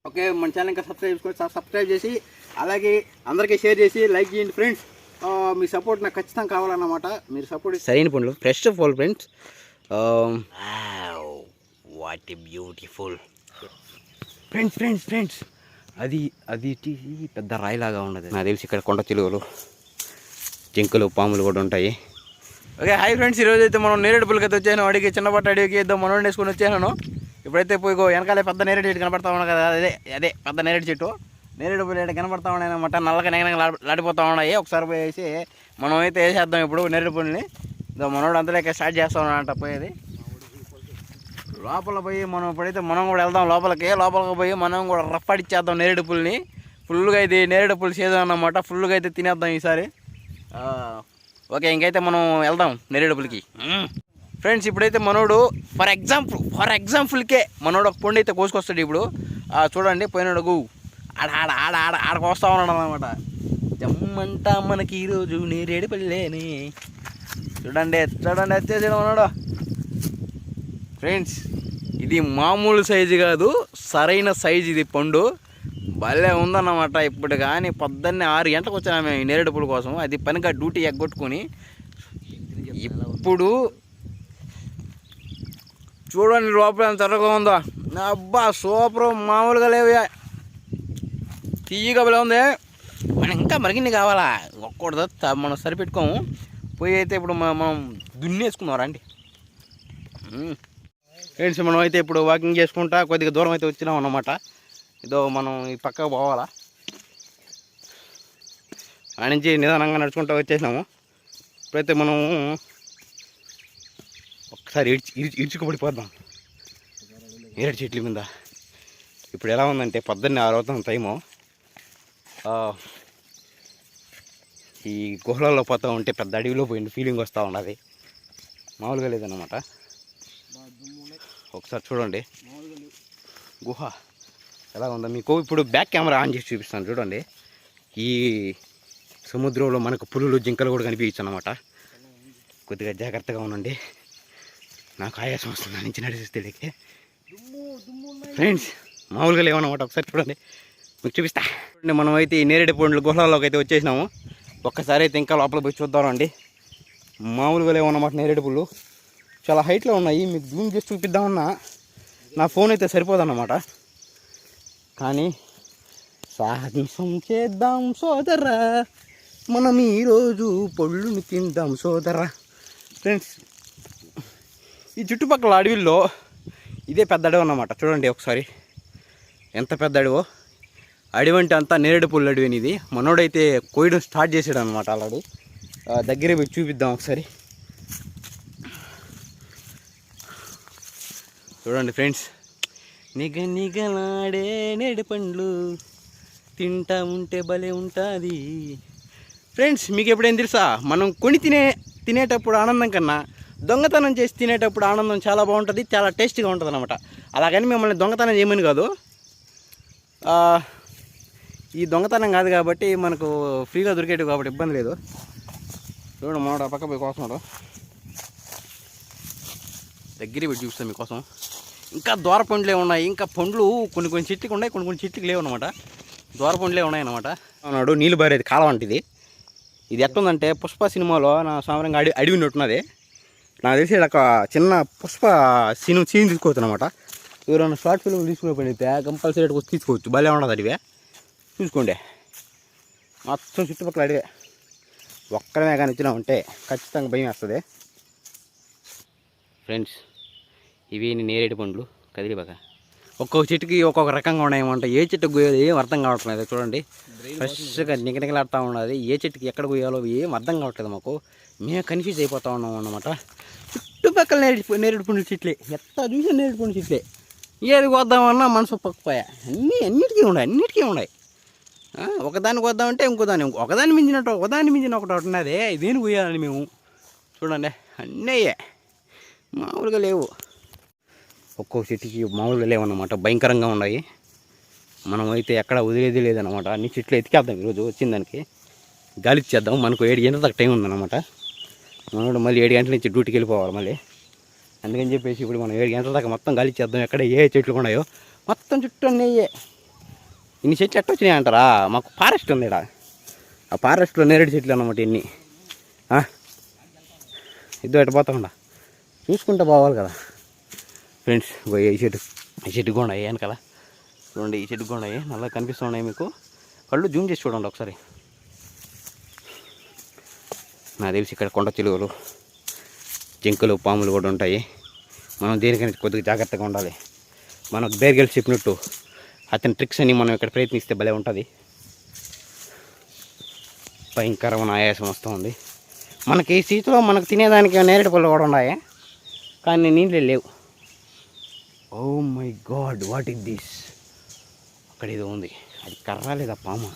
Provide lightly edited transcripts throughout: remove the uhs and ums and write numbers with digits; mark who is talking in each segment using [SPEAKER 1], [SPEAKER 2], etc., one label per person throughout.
[SPEAKER 1] Okay, మన channel ఇంకా subscribe చేసి అలాగే అందరికీ షేర్ చేసి లైక్ చేయండి ఫ్రెండ్స్. మీ సపోర్ట్ నాకు ఖచ్చితంగా కావాలన్నమాట. మీరు సపోర్ట్ సరైన పండ్లు ఫ్రెష్ ఫోల్ friends. What a beautiful friends friends friends అది అది పెద్ద రాయిలాగా ఉన్నది నాకు తెలిసి. ఇక్కడ కొండ చిలువలు, జింకలు, పాములు కూడా ఉంటాయి. ఓకే హాయ్ ఫ్రెండ్స్, ఈరోజు అయితే మనం నేరేడు పుల్లకి అయితే వచ్చాను. అడిగి చిన్నపాటి అడిగి ఇద్దాం మనం వేసుకొని వచ్చాను. ఇప్పుడైతే పోయి వెనకాలే పెద్ద నేరేడు చెట్టు కనపడతా ఉన్నాను కదా, అదే పెద్ద నేరేడు చెట్టు. నేరేడు పుల్లి కనపడతా ఉన్నాయి అనమాట. నల్లగా లాడిపోతూ ఉన్నాయి. ఒకసారి పోయేసి మనం అయితే వేసేద్దాం ఇప్పుడు నేరేడు పుల్లిని. మనోడు అంతలేక స్టార్ట్ చేస్తా ఉన్నాడంట పోయేది. లోపల పోయి మనం ఇప్పుడైతే మనం కూడా వెళ్దాం లోపలికి పోయి మనం కూడా రఫ్పాడిచ్చేద్దాం నేరేడు పుల్లిని. ఫుల్గా ఇది నేరేడు పుల్లి సీజన్ అన్నమాట. ఫుల్గా అయితే తినేద్దాం ఈసారి. ఓకే, ఇంకైతే మనం వెళ్దాం నేరేడు పుల్లికి ఫ్రెండ్స్. ఇప్పుడైతే మనోడు ఫర్ ఎగ్జాంపుల్కే మనోడు ఒక పండు అయితే కోసుకొస్తాడు ఇప్పుడు. చూడండి పోయినాడు ఆడకు వస్తూ ఉన్నాడు అనమాట. జమ్మంట మనకి ఈరోజు నేరేడు పల్లెని. చూడండి వచ్చేసాడు మనోడు. ఫ్రెండ్స్ ఇది మామూలు సైజు కాదు, సరైన సైజు ఇది పండు. భలే ఉందన్నమాట. ఇప్పుడు కానీ పొద్దున్నే 6 గంటలకు వచ్చాను మేము నేరేడు పుల్ల కోసం. అది పనిగా డ్యూటీ ఎగ్గొట్టుకుని ఇప్పుడు చూడండి లోపల ఎంత త్వరగా ఉందో. అబ్బా సూపర్, మామూలుగా లేవు. తీయగా భలే ఉంది. మనం ఇంకా మరిగిన్ని కావాలా ఒక్కడదో మనం సరిపెట్టుకోము. పోయి అయితే ఇప్పుడు మనం దున్నేసుకుందాం రండి ఫ్రెండ్స్. మనం అయితే ఇప్పుడు వాకింగ్ చేసుకుంటా కొద్దిగా దూరం అయితే వచ్చినాం అన్నమాట. ఇదో మనం ఈ పక్కకు పోవాలా. ఆ నుంచి నిదానంగా నడుచుకుంటూ వచ్చేసినాము. ఇప్పుడైతే మనం ఒకసారి ఇడ్చుకుపడిపోద్దాం నేరేడు చెట్ల మీద. ఇప్పుడు ఎలా ఉందంటే పొద్దున్నే 6 అవుతుంది టైము. ఈ గుహలలో పోతూ ఉంటే పెద్ద అడవిలో పోయిన ఫీలింగ్ వస్తూ ఉన్నది. మామూలుగా లేదన్నమాట. ఒకసారి చూడండి గుహ ఎలా ఉందో మీకు. ఇప్పుడు బ్యాక్ కెమెరా ఆన్ చేసి చూపిస్తాను చూడండి. ఈ సముద్రంలో మనకు పులులు, జింకలు కూడా కనిపించచ్చు అన్నమాట. కొద్దిగా జాగ్రత్తగా ఉండండి. నాకు ఆయాసం వస్తుంది నుంచి నడిచేస్తే ఫ్రెండ్స్. మామూలుగా లేవన్నమాట. ఒకసారి చూడండి మీకు చూపిస్తా. చూడండి మనం అయితే ఈ నేరేడు పండ్లు గుహలలోకి అయితే వచ్చేసినాము. ఒక్కసారి అయితే ఇంకా లోపల పోయి చూద్దామండి. మామూలుగా లేవన్నమాట. నేరేడు పుల్లు చాలా హైట్లో ఉన్నాయి. మీకు జూమ్ చేసి చూపిద్దామన్నా నా ఫోన్ అయితే సరిపోదన్నమాట. కానీ సాహసం చేద్దాం సోదరా, మనం ఈరోజు పళ్ళుని తిందాం సోదరా. ఫ్రెండ్స్ ఈ చుట్టుపక్కల అడవిల్లో ఇదే పెద్ద అడవి అన్నమాట. చూడండి ఒకసారి ఎంత పెద్ద అడవో. అడవి అంటే అంతా నేరేడు పుల్లు అడవి ఇది. మనోడైతే కోయడం స్టార్ట్ చేసాడు అనమాట ఆల్రెడీ. దగ్గర పోయి చూపిద్దాం ఒకసారి. చూడండి ఫ్రెండ్స్, నిగలాడే నేరేడు పండ్లు తింటా ఉంటే భలే ఉంటుంది. ఫ్రెండ్స్ మీకు ఎప్పుడైనా తెలుసా, మనం కొని తినేటప్పుడు ఆనందం కన్నా దొంగతనం చేసి తినేటప్పుడు ఆనందం చాలా బాగుంటుంది, చాలా టేస్టీగా ఉంటుంది అనమాట. అలాగని మిమ్మల్ని దొంగతనం చేయమని కాదు. ఈ దొంగతనం కాదు కాబట్టి మనకు ఫ్రీగా దొరికేటివి కాబట్టి ఇబ్బంది లేదు. చూడండి మనోడు పక్క పోయి కోసమాడు. దగ్గర పెట్టి చూపిస్తాను మీకోసం. ఇంకా దూర పండ్లే ఉన్నాయి. ఇంకా పండ్లు కొన్ని చెట్లకి ఉన్నాయి, కొన్ని చెట్లకి లేవు అనమాట. దూర పండ్లే ఉన్నాయన్నమాట. అన్నాడు నీళ్ళు బారేది కాలం అంటే ఇది ఎట్లుందంటే పుష్ప సినిమాలో నా సామరంగా అడవి ఉన్నట్టున్నది. నాకు తెలిసి ఒక చిన్న పుష్ప సీన్ తీసుకోవచ్చు అనమాట. ఎవరైనా షార్ట్ ఫిల్మ్ తీసుకునే పడితే కంపల్సరీ వచ్చి తీసుకోవచ్చు. భలే ఉండదు అడివే. చూసుకోండి మొత్తం చుట్టుపక్కల అడివే. ఒక్కడమే కానీ వచ్చినామంటే ఖచ్చితంగా భయం వేస్తుంది. ఫ్రెండ్స్ ఇవి నేరేడు పండ్లు కదిలిబాగా. ఒక్కొక్క చెట్టుకి ఒక్కొక్క రకంగా ఉన్నాయన్నమాట. ఏ చెట్టుకు పోయాలో ఏం అర్థం కావట్లేదు. చూడండి ఫ్రెష్గా నిగనిగలాడుతూ ఉన్నది. ఏ చెట్టుకి ఎక్కడ పోయాలో ఏం అర్థం కావట్లేదు మాకు. మేము కన్ఫ్యూజ్ అయిపోతూ ఉన్నాం అన్నమాట. చుట్టుపక్కల నేరేడు పండ్ల చెట్లే, ఎట్లా చూసే నేరేడు పండ్ల చెట్లే. ఏది కోద్దామన్నా మనసు పక్కపోయా. అన్నిటికీ ఉన్నాయి. ఒకదానికి వద్దామంటే ఒకదాన్ని మించిన ఒకటి ఉన్నదే. ఇదేని పోయాలని మేము చూడండి అన్నయ్యే మామూలుగా లేవు. ఒక్కొక్క చెట్టుకి మామూలుగా లేవన్నమాట. భయంకరంగా ఉన్నాయి. మనం అయితే ఎక్కడ వదిలేది లేదన్నమాట. అన్ని చెట్లు ఎతికేద్దాం ఈరోజు వచ్చిందానికి. గాలి ఇచ్చేద్దాం. మనకు 7 గంటల దాకా టైం ఉందన్నమాట. మనోడు మళ్ళీ 7 గంటల నుంచి డ్యూటీకి వెళ్ళిపోవాలి మళ్ళీ. అందుకని చెప్పేసి ఇప్పుడు మనం 7 గంటల దాకా మొత్తం గాలి ఇచ్చేద్దాం. ఎక్కడ ఏ చెట్లు ఉన్నాయో మొత్తం చుట్టూ అన్నయ్యే. ఇన్ని చెట్లు ఎట్ట వచ్చినాయి అంటారా? మాకు ఫారెస్ట్ ఉంది ఇక్కడ. ఆ ఫారెస్ట్లో నేరేడు చెట్లు అన్నమాట ఇన్ని. ఇద్దరు ఎట్ట పోతాకుండా చూసుకుంటే పోవాలి కదా ఫ్రెండ్స్. ఈ చెట్టు కూడా అయ్యాను కదా చూడండి. ఈ చెట్టు కూడా అయ్యాయి నల్లగా కనిపిస్తున్నాయి మీకు. కళ్ళు జూమ్ చేసి చూడండి ఒకసారి. నాకు తెలిసి ఇక్కడ కొండ చిలువలు, జింకలు, పాములు కూడా ఉంటాయి. మనం దేనికైనా కొద్దిగా జాగ్రత్తగా ఉండాలి. మనకు బేర్గెల్ చెప్పినట్టు అతని ట్రిక్స్ అని మనం ఇక్కడ ప్రయత్నిస్తే భలే ఉంటుంది. భయంకరమైన ఆయాసం వస్తూ ఉంది మనకి. ఈ స్థితిలో మనకు తినేదానికి నేరేడు పళ్ళు కూడా ఉన్నాయి కానీ నీళ్ళే లేవు. Oh my God, what is this? అక్కడ ఏదో ఉంది. అది కర్ర లేదా పాము?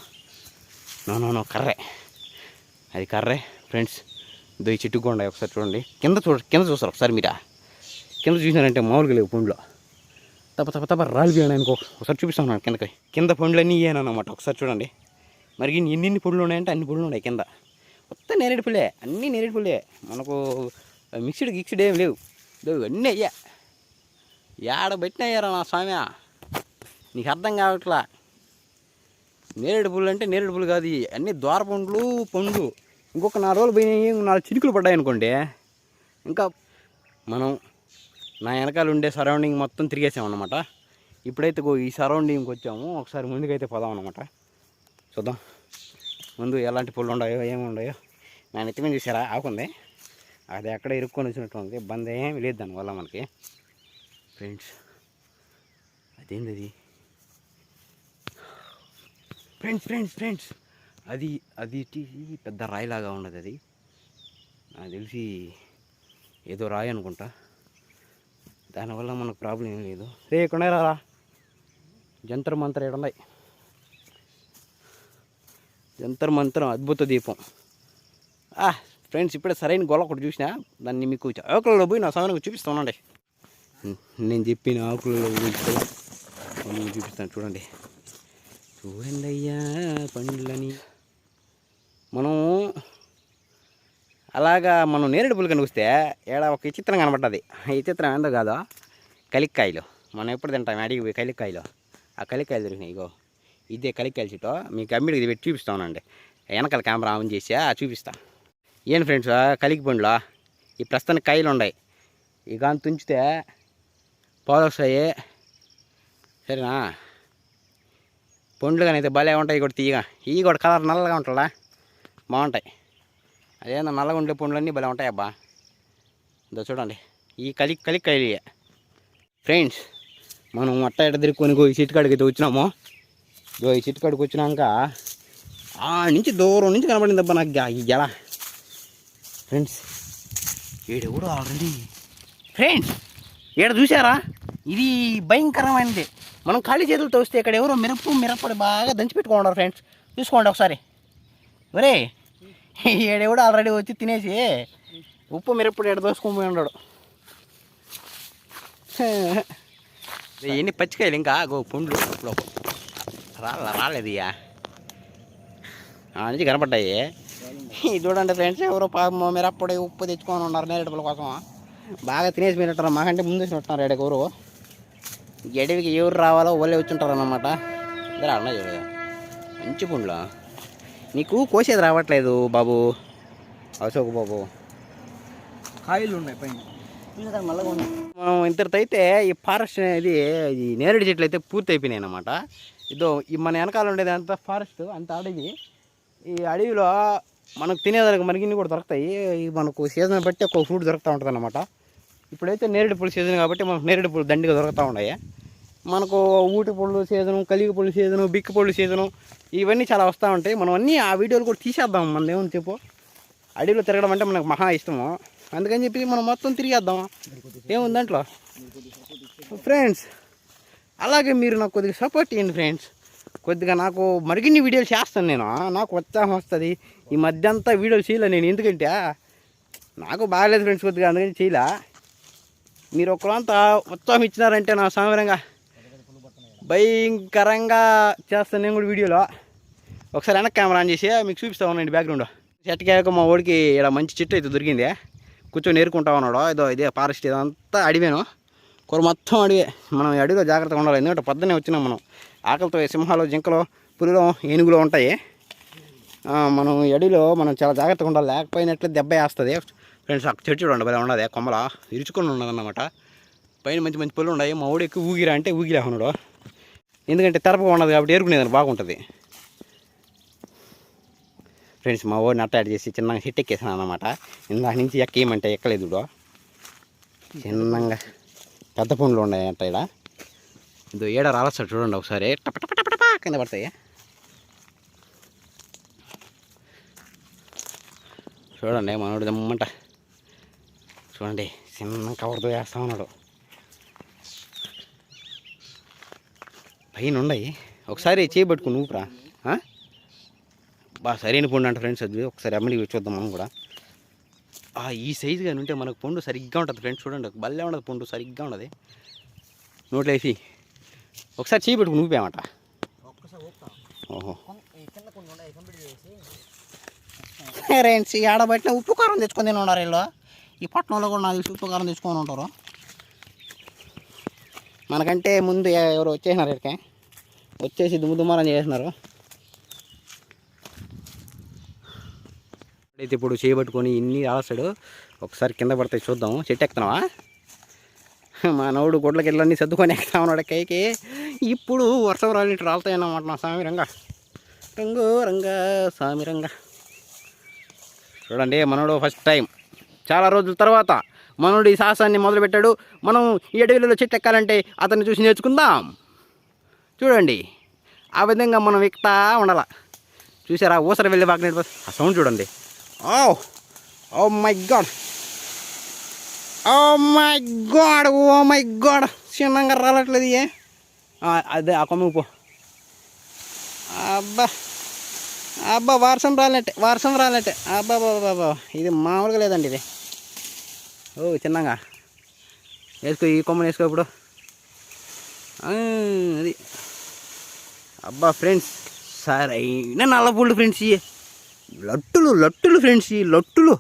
[SPEAKER 1] నో కర్రే. అది కర్రే ఫ్రెండ్స్. ఇదో ఈ చెట్టు కూడా ఒకసారి చూడండి. కింద చూస్తారు ఒకసారి. మీరు కింద చూసినారంటే మామూలుగా లేవు పండ్లు. తప్ప రాలిపోయాను అనుకో. ఒకసారి చూపిస్తాను కిందకి. కింద పండ్లన్నీ ఇయ్యానమాట. ఒకసారి చూడండి. మరి ఎన్ని పండ్లు ఉన్నాయంటే అన్ని పండ్లు ఉన్నాయి కింద. మొత్తం నేరేడు పుల్లే, అన్నీ నేరేడు పుల్లే. మనకు మిక్స్డ్ ఏం లేవు. అన్నీ అయ్యా. ఏడ పెట్టినయ్యారా నా స్వామి? నీకు అర్థం కావట్లా. నేరేడు పుల్లు అంటే నేరేడు పుల్లు కాదు, అన్నీ ద్వార పండ్లు. ఇంకొక 4 రోజులు పోయినాయి, 4 చినుకులు పడ్డాయి అనుకోండి. ఇంకా మనం నా వెనకాల ఉండే సరౌండింగ్ మొత్తం తిరిగేసామన్నమాట. ఇప్పుడైతే ఈ సరౌండింగ్కి వచ్చాము. ఒకసారి ముందుకైతే పోదాం అన్నమాట. చూద్దాం ముందు ఎలాంటి పుల్లు ఉన్నాయో ఏముండాయో. నా నెత్తిమీద చూసారా ఆకుంది. అది ఎక్కడ ఇరుక్కొని వచ్చినట్టు ఉంది. బంద్ ఏమి లేదు దానివల్ల మనకి ఫ్రెండ్స్. అదేంది అది ఫ్రెండ్స్ అది పెద్ద రాయిలాగా ఉన్నది. అది నాకు తెలిసి ఏదో రాయి అనుకుంటా. దానివల్ల మనకు ప్రాబ్లం ఏం లేదు. రే ఇక్కడ రారా, జంతర్ మంతర్ ఏడున్నాయి. జంతర్ మంతరం అద్భుత దీపం. ఫ్రెండ్స్ ఇప్పుడే సరైన గొల్ల ఒకటి చూసినా. దాన్ని మీకు ఆకులలో పోయి నా సమయానికి చూపిస్తానండి. నేను చెప్పిన ఆకులలో చూపిస్తాను. చూడండి అయ్యా పండ్లని. మనం అలాగా నేరేడు పుల్లు కనిపిస్తే ఏడ ఒక చిత్రం కనబడ్డది. ఈ చిత్రం ఏందో కాదో కలిక్కాయలు. మనం ఎప్పుడు తింటాం అడిగి పోయి కలిక్కాయలు. ఆ కలిక్కాయలు దొరికినాయి. ఇగో ఇదే కలిక్కాయలు చెట్టు. మీకు అమ్మిడికి పెట్టి చూపిస్తానండి. వెనకాల కెమెరా ఆన్ చేసి చూపిస్తా. ఏం ఫ్రెండ్స్ కలికి పండ్లు ఈ ప్రస్తుతానికి కాయలు ఉన్నాయి. ఈ గాని తుంచితే పాలు వస్తాయి. సరేనా? పండ్లు కానీ అయితే భలే ఉంటాయి. కూడా తీయగా ఇవి కూడా కలర్ నల్లగా ఉంటుందా, బాగుంటాయి. అదేందో నల్లగా ఉండే పండ్లన్నీ భలే ఉంటాయి అబ్బా. ఇదో చూడండి ఈ కలిక్కాయలు ఫ్రెండ్స్. మనం అట్ట ఎట్ట తిరుక్కొని ఈ చెట్టు కాడికి అయితే వచ్చినాము. ఈ చెట్టు కాడికి వచ్చినాక నుంచి దూరం నుంచి కనబడింది అబ్బా నాకు ఈ గెల. ఫ్రెండ్స్ ఏడు కూడా ఆల్రెడీ ఫ్రెండ్స్ ఏడ చూసారా? ఇది భయంకరమైనది. మనం ఖాళీ చేతులతో వస్తే ఇక్కడ ఎవరో మిరప్పొడి బాగా దంచిపెట్టుకున్నారు ఫ్రెండ్స్. చూసుకోండి ఒకసారి. ఒరే ఏడెవడో ఆల్రెడీ వచ్చి తినేసి ఉప్పు మిరప్పొడి ఎడ దోసుకొని పోయి ఉన్నాడు. ఎన్ని పచ్చికాయలు ఇంకా పండ్లు రాలేదు. ఇక నుంచి కనపడ్డాయి. చూడండి ఫ్రెండ్స్ ఎవరో పాపం మిరప్పొడి ఉప్పు తెచ్చుకొని ఉన్నారు నేరేడుపుల కోసం. బాగా తినేసి మీరంటారు. మాకంటే ముందు వచ్చినట్టున్నారు ఎడకి ఎవరు. గడివికి ఎవరు రావాలో వాళ్ళే వచ్చుంటారు అన్నమాట. ఇద్దరు అన్న చూడదు మంచి పండ్లు. నీకు కోసేది రావట్లేదు బాబు, అశోక్ బాబు.
[SPEAKER 2] కాయలు ఉన్నాయి పైన.
[SPEAKER 1] మనం ఇంతటితో అయితే ఈ ఫారెస్ట్ అనేది ఈ నేరేడు చెట్లు అయితే పూర్తి అయిపోయినాయి అన్నమాట. ఇదో ఈ మన వెనకాల ఉండేది అంత ఫారెస్ట్, అంత అడవి. ఈ అడవిలో మనకు తినేదానికి మరిగిన్ని కూడా దొరుకుతాయి. మనకు సీజన్ బట్టి ఒక ఫ్రూట్ దొరుకుతూ ఉంటుంది అన్నమాట. ఇప్పుడైతే నేరేడు పళ్ళు సీజన్ కాబట్టి మనకు నేరేడు పళ్ళు దండిగా దొరుకుతూ ఉన్నాయి. మనకు ఊటి పళ్ళు సీజను, కలిగి పళ్ళు సీజను, బిక్కి పళ్ళు సీజను ఇవన్నీ చాలా వస్తూ ఉంటాయి. మనం అన్నీ ఆ వీడియోలు కూడా తీసేద్దాం. మనం ఏమని చెప్పు, అడవిలో తిరగడం అంటే మనకు మహా ఇష్టము. అందుకని చెప్పి మనం మొత్తం తిరిగేద్దాం. ఏముంది దాంట్లో ఫ్రెండ్స్. అలాగే మీరు నాకు కొద్దిగా సపోర్ట్ చేయండి ఫ్రెండ్స్. కొద్దిగా నాకు మరిగిన్ని వీడియోలు చేస్తాను నేను. నాకు ఉత్సాహం వస్తుంది. ఈ మధ్య అంతా వీడియోలు చేయలే నేను. ఎందుకంటే నాకు బాగాలేదు ఫ్రెండ్స్ కొద్దిగా, అందుకని చేయలే. మీరు ఒకరంతా ఉత్సాహం ఇచ్చినారంటే నా సామరంగా భయంకరంగా చేస్తాను నేను కూడా వీడియోలో. ఒకసారి వెనక్కి కెమెరా ఆన్ చేసి మీకు చూపిస్తా ఉన్నాండి బ్యాక్గ్రౌండ్. చెట్టుకాయకు మా ఓడికి ఇక్కడ మంచి చెట్టు అయితే దొరికింది. కూర్చొని ఏరుకుంటా ఉన్నాడు. ఇదే ఫారెస్ట్, ఇదంతా అడివేను కూర మొత్తం అడివే. మనం అడవిలో జాగ్రత్తగా ఉండాలి. ఎందుకంటే పొద్దున్నే వచ్చినాం మనం. ఆకలితో సింహాలు జింకలు పులిలో ఏనుగులు ఉంటాయి. మనం ఎడిలో మనం చాలా జాగ్రత్తగా ఉండాలి, లేకపోయినట్లే దెబ్బ వేస్తుంది. ఫ్రెండ్స్ అక్కడ చెట్టు చూడండి, భలే ఉన్నది, కొమ్మల ఇరుచుకొని ఉన్నదన్నమాట. పైన మంచి మంచి పుల్లు ఉన్నాయి. మా ఊడు ఎక్కువ ఊగిరా అంటే ఊగిరా ఉన్నాడు, ఎందుకంటే తెరపగా ఉన్నది కాబట్టి ఏరుకునేదాన్ని బాగుంటుంది. ఫ్రెండ్స్ మా ఊరిని అట్ట యాడ్ చేసి చిన్నగా హిట్ ఎక్కేసాను అన్నమాట. ఇందాక నుంచి ఎక్కేయమంటే ఎక్కలేదు. చిన్నగా పెద్ద పండ్లు ఉన్నాయి అంట ఇక్కడ. ఇదో ఏడ రాలస్తాడు చూడండి ఒకసారి, టపటపటపటపా కింద పడతాయి. చూడండి మనోడు దమ్మంట చూడండి, చిన్న కవర్తో వేస్తా ఉన్నాడు. పైన ఉన్నాయి, ఒకసారి చేయబట్టుకుని ఊపిరా. బాగా సరైన పండు అంట ఫ్రెండ్స్, అది ఒకసారి అమ్మడి చూద్దాం మనం కూడా. ఈ సైజు కానీ ఉంటే మనకు పండు సరిగ్గా ఉంటుంది ఫ్రెండ్స్. చూడండి భలే ఉండదు పండు, సరిగ్గా ఉండదు. నోట్లో వేసి ఒకసారి చేయబట్టుకుని ఊపామంట. ఓహో ఫ్రెండ్స్, ఆడబట్టిన ఉప్పు కారం తెచ్చుకొని తిని ఉన్నారు వీళ్ళు. ఈ పట్టణంలో కూడా నాకు ఉప్పు కారం తెచ్చుకొని ఉంటారు. మనకంటే ముందు ఎవరు వచ్చేసినారు, ఇక్కడికి వచ్చేసి దుమ్ముదుమ్మాలని చేసినారు. అయితే ఇప్పుడు చేయబట్టుకొని ఇన్ని రాస్తాడు, ఒకసారి కింద పడితే చూద్దాము. చెట్టు ఎక్కుతున్నావా? మా నవ్వుడు గొడ్లకి ఇళ్ళన్నీ సర్దుకొని ఎక్కుతా ఉన్నాడు కైకి. ఇప్పుడు వర్షం రాలిట్టు రాలుతాయన్నమాట నా స్వామి రంగా, రంగు రంగా స్వామి రంగా. చూడండి మనోడు ఫస్ట్ టైం చాలా రోజుల తర్వాత మనోడు ఈ సాహసాన్ని మొదలుపెట్టాడు. మనం ఈ అడవిలో చెట్టు ఎక్కాలంటే అతన్ని చూసి నేర్చుకుందాం. చూడండి ఆ విధంగా మనం ఎక్కుతా ఉండాల. చూసారా ఊసర వెళ్ళి బాగా ఆ సౌండ్ చూడండి. Oh my God, oh my God, oh my God, చిన్నగా రాలట్లేదు. అదే ఆ కొమ్మ పో. అబ్బా అబ్బా వర్షం రాలట్టే. అబ్బా బాబా, ఇది మామూలుగా లేదండి ఇది. చిన్నగా వేసుకో, ఈ కొమ్మని వేసుకో ఇప్పుడు. అది అబ్బా ఫ్రెండ్స్, సరైన నల్లపూళ్ళు ఫ్రెండ్స్. ఇవి లట్టులు ఫ్రెండ్స్, ఈ లట్టులు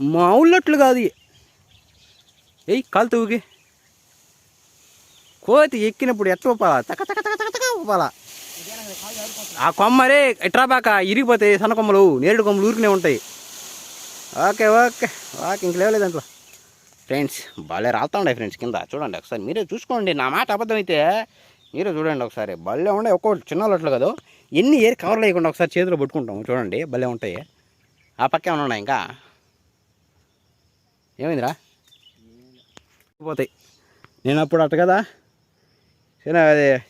[SPEAKER 1] మామూలు లట్లు కాదు. కాలుతో ఊగి కోతి ఎక్కినప్పుడు ఎట్లా ఊపాలా, తక తక తక తక తక ఊపాలా. ఆ కొమ్మరే ఎట్రాబాక ఇరిగిపోతాయి, సన్న కొమ్మలు నేరేడు కొమ్మలు ఊరికనే ఉంటాయి. ఓకే ఇంక లేవలేదు దాంట్లో. ఫ్రెండ్స్ భలే రాలుతూ ఉన్నాయి ఫ్రెండ్స్ కింద. చూడండి ఒకసారి మీరే చూసుకోండి, నా మాట అబద్ధమైతే మీరే చూడండి ఒకసారి. భలే ఉన్నాయి, ఒక్కొక్కటి చిన్న లట్లు కాదు, ఎన్ని ఏరి కవర్లు వేయకుండా ఒకసారి చేతిలో పట్టుకుంటాము. చూడండి భలే ఉంటాయి. ఆ పక్క ఏమైనా ఉన్నాయి ఇంకా? ఏమైందిరా? పోతాయి. నేను అప్పుడు అట్ట కదా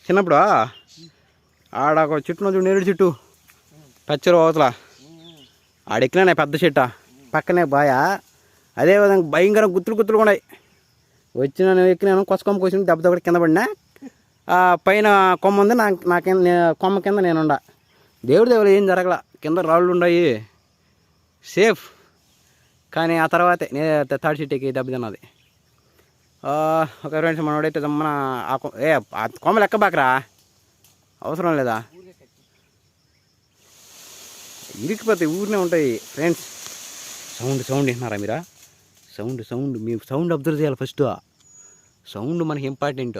[SPEAKER 1] చిన్నప్పుడు ఆడ ఒక చెట్టున చూడు, నేరేడు చెట్టు పచ్చరు అవతల ఆడెక్కినా పెద్ద చెట్ట పక్కనే బాయ. అదేవిధంగా భయంకర గుత్తులు ఉన్నాయి. వచ్చిన ఎక్కినాను, కొమ్మకు వచ్చిన దెబ్బ కింద పడినా. పైన కొమ్మ ఉంది, నా కింద కొమ్మ కింద నేనుండా. దేవుడు ఏం జరగల, కింద రాళ్ళు ఉన్నాయి, సేఫ్. కానీ ఆ తర్వాతే తాడి చెట్టుకి దెబ్బ తిన్నది. ఒక ఫ్రెండ్స్ మనోడైతే మన ఆ కొమ్మలు ఎక్కబాకరా, అవసరం లేదా, ఇరికిపోతాయి, ఊరినే ఉంటాయి ఫ్రెండ్స్. సౌండ్ వింటున్నారా మీరా? సౌండ్ మీ సౌండ్ అబ్జర్వ్ చేయాలి ఫస్ట్. సౌండ్ మనకి ఇంపార్టెంట్.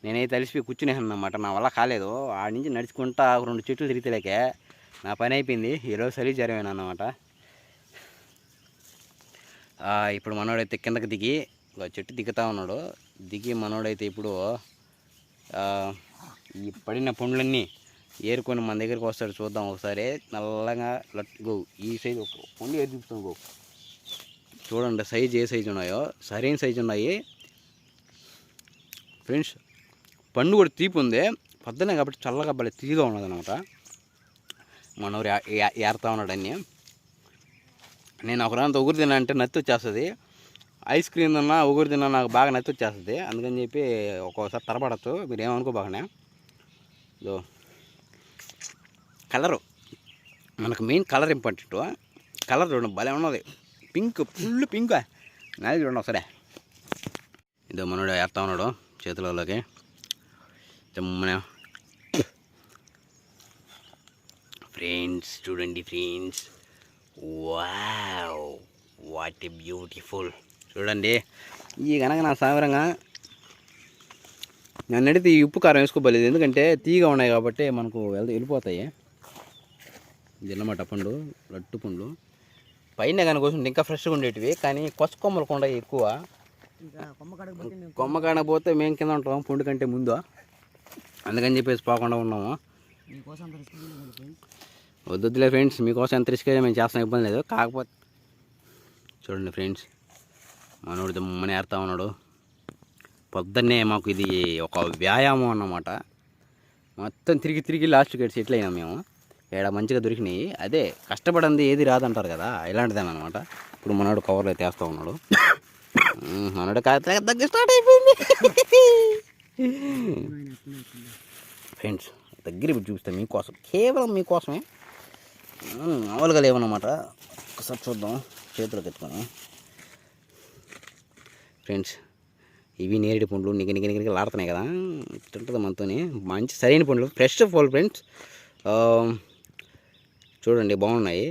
[SPEAKER 1] నేనైతే అలిసిపోయి కూర్చునేసాను అన్నమాట, నా వల్ల కాలేదు. ఆడి నుంచి నడుచుకుంటా 2 చెట్లు తిరిగితేలేకే నా పని అయిపోయింది. ఈరోజు సరి జరిగాను అన్నమాట. ఇప్పుడు మనోడైతే కిందకి దిగి చెట్టు దిగుతూ ఉన్నాడు. దిగి మనోడైతే ఇప్పుడు ఈ పడిన పండ్లన్నీ ఏరుకొని మన దగ్గరికి వస్తాడు. చూద్దాం ఒకసారి. నల్లగా గో ఈ సైజు ఒక పండు ఏరు చూపుతాం. గో చూడండి సైజు ఏ సైజు ఉన్నాయో, సరైన సైజు ఉన్నాయి ఫ్రెండ్స్. పండు కూడా తీపి ఉంది, పొద్దునే కాబట్టి చల్లగా భలే తీగా ఉన్నది అనమాట. మనోరు ఏరుతా ఉన్నాడు అన్నీ. నేను ఒకరంతా ఉగురు తిన్నా అంటే నత్తి వచ్చేస్తుంది. ఐస్ క్రీమ్ తిన్నా ఉగురు తిన్నా నాకు బాగా నత్తి వచ్చేస్తుంది. అందుకని చెప్పి ఒక్కోసారి తరపడచ్చు, మీరు ఏమనుకోబాగానే. ఇదో కలరు మనకు మెయిన్ కలర్ ఇంపార్టెంట్. కలర్ చూడండి భలే ఉన్నది, పింక్, ఫుల్ పింక్. నాది చూడండి ఒకసారి. ఇదో మనోడు ఏరుతా ఉన్నాడు చేతులలోకి. మన ఫ్రెండ్స్ చూడండి friends, wow what a beautiful. చూడండి ఈ కనుక నా సాగరంగా నన్ను అడిగితే ఈ ఉప్పు కారం వేసుకోబోలేదు, ఎందుకంటే తీగా ఉన్నాయి కాబట్టి మనకు వెళ్ళిపోతాయి. ఇది అన్నమాట పండు, లట్టు పండ్లు. పైన కానీ కోసం ఇంకా ఫ్రెష్గా ఉండేటివి, కానీ కొత్త కొమ్మలు కొండ ఎక్కువ. కొమ్మ కాడ పోతే మేము కింద ఉంటాం పండు కంటే ముందు, అందుకని చెప్పేసి పోకుండా ఉన్నాము. వద్దులే ఫ్రెండ్స్, మీకోసం ఎంత రిస్క్ అయినా మేము చేస్తాం, ఇబ్బంది లేదు. కాకపోతే చూడండి ఫ్రెండ్స్, మనోడు దమ్మని ఏరుతా ఉన్నాడు. పొద్దున్నే మాకు ఇది ఒక వ్యాయామం అన్నమాట. మొత్తం తిరిగి తిరిగి లాస్ట్ గేట్ సెటిల్ అయినాం మేము. ఇక్కడ మంచిగా దొరికినాయి. అదే కష్టపడింది ఏది రాదంటారు కదా, ఇలాంటిదేనమాట. ఇప్పుడు మనోడు కవర్లో అయితే వేస్తూ ఉన్నాడు. మనోడు దగ్గర స్టార్ట్ అయిపోయింది. ఫ్రెండ్స్ దగ్గర ఇప్పుడు చూపిస్తాను మీకోసం, కేవలం మీకోసమే. మామూలుగా లేవన్నమాట. ఒకసారి చూద్దాం చేతిలోకి ఎత్తుకొని. ఫ్రెండ్స్ ఇవి నేరేడు పండ్లు నిగ లాడుతున్నాయి కదా, ఇట్టుంటుంది మనతోని. మంచి సరైన పండ్లు, ఫ్రెష్ ఫోల్ ఫ్రెండ్స్. చూడండి బాగున్నాయి.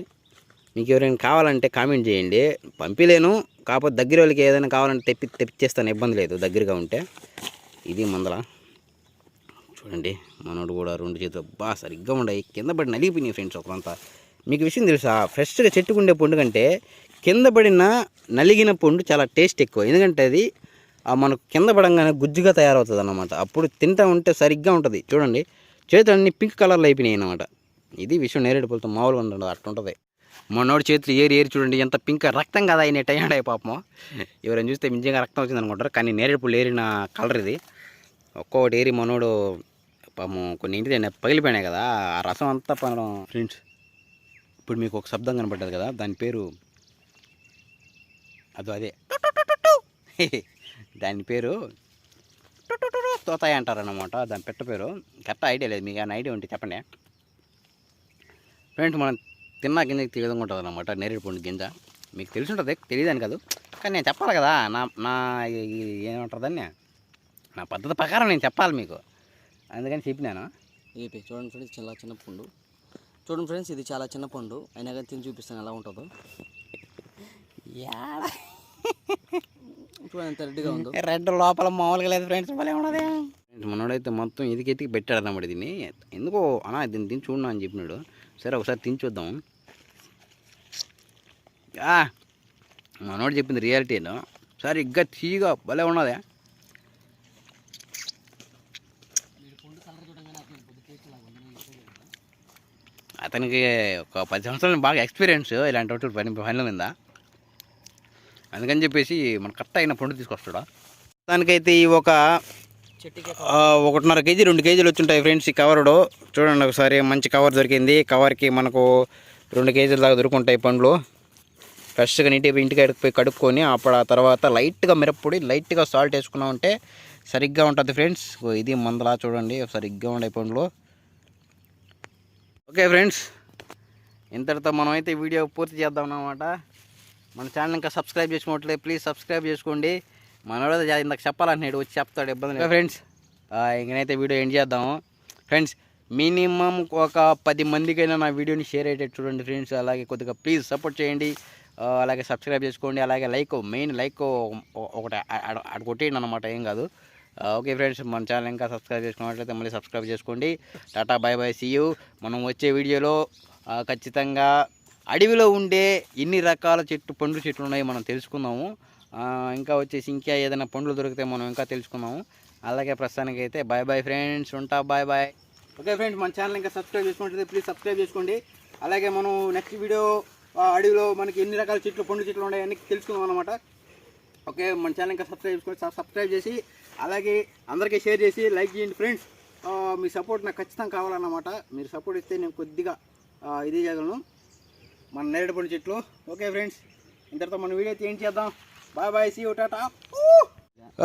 [SPEAKER 1] మీకు ఎవరైనా కావాలంటే కామెంట్ చేయండి, పంపిలేను. కాకపోతే దగ్గర వాళ్ళకి ఏదైనా కావాలంటే తెప్పిచ్చేస్తాను, ఇబ్బంది లేదు దగ్గరగా ఉంటే. ఇది మందల చూడండి, మనోడు కూడా 2 చేతులు బాగా సరిగ్గా ఉన్నాయి. కింద పడి నలిగిపోయినాయి ఫ్రెండ్స్ ఒకరంతా. మీకు విషయం తెలుసా, ఫ్రెష్గా చెట్టుకుండే పండు కంటే కింద పడిన నలిగిన పండు చాలా టేస్ట్ ఎక్కువ. ఎందుకంటే అది మనకు కింద పడంగానే గుజ్జుగా తయారవుతుంది అన్నమాట. అప్పుడు తింటా ఉంటే సరిగ్గా ఉంటుంది. చూడండి చేతులు అన్నీ పింక్ కలర్లో అయిపోయినాయి అన్నమాట. ఇది విషయం నేరేడు పళ్ళతో మామూలుగా ఉండదు, అట్టుంటుంది. మనోడు చేతులు ఏరి చూడండి ఎంత పింక్, రక్తం కదా ఆయన టైండ్ పాపం. ఎవరైనా చూస్తే నిజంగా రక్తం వచ్చింది అనుకుంటారు, కానీ నేరేడు పళ్ళు ఏరిన కలర్ ఇది. ఒక్కొక్కటి ఏరి మనోడు పాపం కొన్ని ఇంటి పగిలిపోయినాయి కదా, ఆ రసం అంతా పనడం. ఫ్రెండ్స్ ఇప్పుడు మీకు ఒక శబ్దం కనపడ్డది కదా, దాని పేరు అదే దాని పేరు తోతాయి అంటారన్నమాట. దాని పెట్ట పేరు కరెక్ట్ ఐడియా లేదు, మీకు ఏమైనా ఐడియా ఉంటే చెప్పండి ఫ్రెండ్స్. మనం తిన్నా గింజకి తెలియదంగా ఉంటుంది అన్నమాట నేరేడు పండు గింజ. మీకు తెలిసి ఉంటుంది, తెలియదని కాదు, కానీ నేను చెప్పాలి కదా. నా ఏమంటారు దాన్ని, నా పద్ధతి ప్రకారం నేను చెప్పాలి మీకు, అందుకని చెప్పినాను.
[SPEAKER 2] ఏపీ చూడండి ఫ్రెండ్స్, చాలా చిన్న పండు. చూడండి ఫ్రెండ్స్, ఇది చాలా చిన్న పండు, అయినా కానీ తిని చూపిస్తాను ఎలా ఉంటుందో. చూడండి ఎంత రెడ్గా ఉందో.
[SPEAKER 1] రెడ్ లోపల మామూలుగా లేదు ఫ్రెండ్స్, భలే ఉన్నది. మనోడైతే మొత్తం ఎతికి పెట్టాడు అన్నమాట దీన్ని. ఎందుకో అన్నా దీన్ని తిని చూడను అని చెప్పినాడు. సరే ఒకసారి తిని చూద్దాం. మనోడు చెప్పింది రియాలిటీను, సరే ఇంకా తీగా భలే ఉన్నది. అతనికి ఒక 10 సంవత్సరాలు బాగా ఎక్స్పీరియన్స్ ఇలాంటి వాటి పనుల మీద, అందుకని చెప్పేసి మన కరెక్ట్ అయిన పండు తీసుకొస్తాడు. దానికైతే ఈ ఒక 1.5 కేజీ 2 కేజీలు వచ్చుంటాయి ఫ్రెండ్స్ ఈ కవరుడు. చూడండి ఒకసారి మంచి కవర్ దొరికింది. కవర్కి మనకు 2 కేజీల దాకా దొరుకుంటాయి పండ్లు. ఫ్రెష్గా నీట్గా ఇంటికి పోయి కడుక్కొని అప్పుడు ఆ తర్వాత లైట్గా మిరప్పొడి లైట్గా సాల్ట్ వేసుకున్నామంటే సరిగ్గా ఉంటుంది ఫ్రెండ్స్. ఇది మందలా చూడండి సరిగ్గా ఉండే పండ్లు. ఓకే ఫ్రెండ్స్, ఇంతటితో మనమైతే వీడియో పూర్తి చేద్దాం అన్నమాట. మన ఛానల్ ఇంకా సబ్స్క్రైబ్ చేసుకోవట్లేదు, ప్లీజ్ సబ్స్క్రైబ్ చేసుకోండి. మనోడు ఇందాక చెప్పాలంటున్నాడు, వచ్చి చెప్తాడు, ఇబ్బంది లేదు ఫ్రెండ్స్. ఇంకనైతే వీడియో ఎండ్ చేద్దాము ఫ్రెండ్స్. మినిమం ఒక 10 మందికైనా నా వీడియోని షేర్ అయ్యేటట్టు చూడండి ఫ్రెండ్స్. అలాగే కొద్దిగా ప్లీజ్ సపోర్ట్ చేయండి, అలాగే సబ్స్క్రైబ్ చేసుకోండి. అలాగే మెయిన్ లైక్ ఒకటి అటు కొట్టేయండి అనమాట, ఏం కాదు. ఓకే ఫ్రెండ్స్, మన ఛానల్ ఇంకా సబ్స్క్రైబ్ చేసుకున్నట్లయితే మళ్ళీ సబ్స్క్రైబ్ చేసుకోండి. Tata bye bye, see you. మనం వచ్చే వీడియోలో ఖచ్చితంగా అడవిలో ఉండే ఎన్ని రకాల పండ్లు చెట్లు ఉన్నాయో మనం తెలుసుకుందాము. ఇంకా వచ్చేసి ఇంకా ఏదైనా పండ్లు దొరికితే మనం ఇంకా తెలుసుకుందాము. అలాగే ప్రస్తుతానికి అయితే బాయ్ బాయ్ ఫ్రెండ్స్, ఉంటా బాయ్ బాయ్. ఓకే ఫ్రెండ్స్, మన ఛానల్ ఇంకా సబ్స్క్రైబ్ చేసుకుంటే ప్లీజ్ సబ్స్క్రైబ్ చేసుకోండి. అలాగే మనం నెక్స్ట్ వీడియో అడవిలో మనకి ఎన్ని రకాల పండ్లు చెట్లు ఉన్నాయో అన్నీ తెలుసుకుందాం అనమాట. ఓకే, మన ఛానల్ ఇంకా సబ్స్క్రైబ్ చేసి అలాగే అందరికీ షేర్ చేసి లైక్ చేయండి ఫ్రెండ్స్. మీ సపోర్ట్ నాకు ఖచ్చితంగా కావాలన్నమాట. మీరు సపోర్ట్ ఇస్తే నేను కొద్దిగా ఇది చేయగలను మన నేరేడు పండు చెట్లు. ఓకే ఫ్రెండ్స్, ఇంతటితో మన వీడియో ఏం చేద్దాం. Bye bye, see you, tata.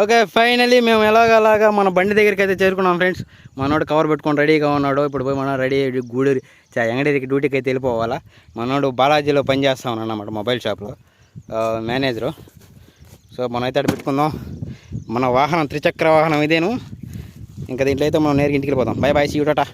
[SPEAKER 1] Okay, finally మేము ఎలాగలాగా మన బండి దగ్గరికి అయితే చేరుకున్నాం ఫ్రెండ్స్. మనోడు కవర్ పెట్టుకొని రెడీగా ఉన్నాడు. ఇప్పుడు పోయి మన రెడీ గూడూరు ఎంగడేరికి డ్యూటీకి అయితే వెళ్ళిపోవాలా. మనోడు బాలాజీలో పనిచేస్తా ఉన్నాడు అన్నమాట, మొబైల్ షాప్లో మేనేజరు. సో మనం అయితే అక్కడ పెట్టుకుందాం. మన వాహనం 3 చక్ర వాహనం ఇదేను. ఇంకా దీంట్లో అయితే మనం నేరుగా ఇంటికి వెళ్ళిపోదాం. Bye bye, see you, Tata.